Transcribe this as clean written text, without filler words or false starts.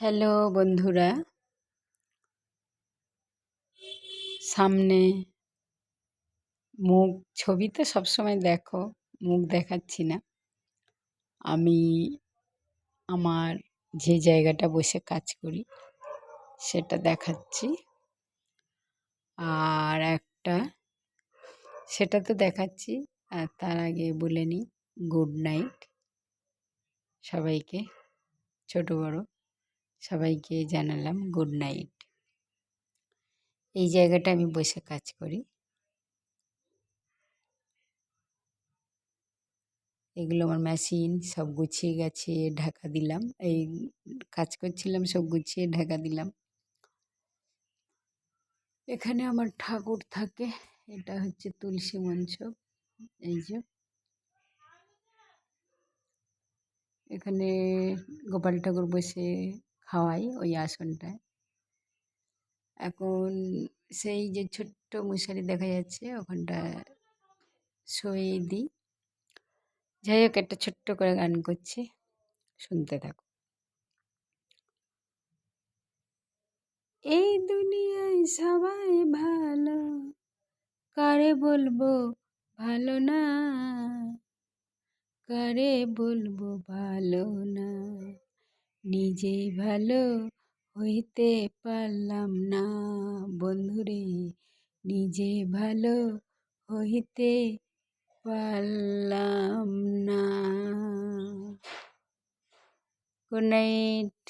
Hello বন্ধুরা, সামনে মুখ ছবি তো সবসময় দেখো, মুখ দেখাচ্ছি না। আমি আমার যে জায়গাটা বসে কাজ করি সেটা দেখাচ্ছি। আর একটা সেটা তো দেখাচ্ছি, আর তার আগে বলে নিই গুড নাইট সবাইকে, ছোট বড় সবাইকে জানালাম গুড নাইট। এই জায়গাটা আমি বসে কাজ করি। এগুলো আমার মেশিন, সব গুছিয়ে গাছিয়ে ঢাকা দিলাম। এই কাজ করছিলাম, সব গুছিয়ে ঢাকা দিলাম। এখানে আমার ঠাকুর থাকে, এটা হচ্ছে তুলসী মঞ্চ। এই যে এখানে গোপাল ঠাকুর বসে খাওয়াই ওই আসনটায়। এখন সেই যে ছোট্ট মশারি দেখা যাচ্ছে ওখানটায় শুয়ে দিই। যাই হোক, একটা ছোট্ট করে গান করছি, শুনতে থাকো। এই দুনিয়ায় সবাই ভালো, কারে বলবো ভালো না, কারে বলবো ভালো না, নিজেই ভালো হইতে পারলাম না বন্ধুরে, নিজে ভালো হইতে পারলাম না। Good night.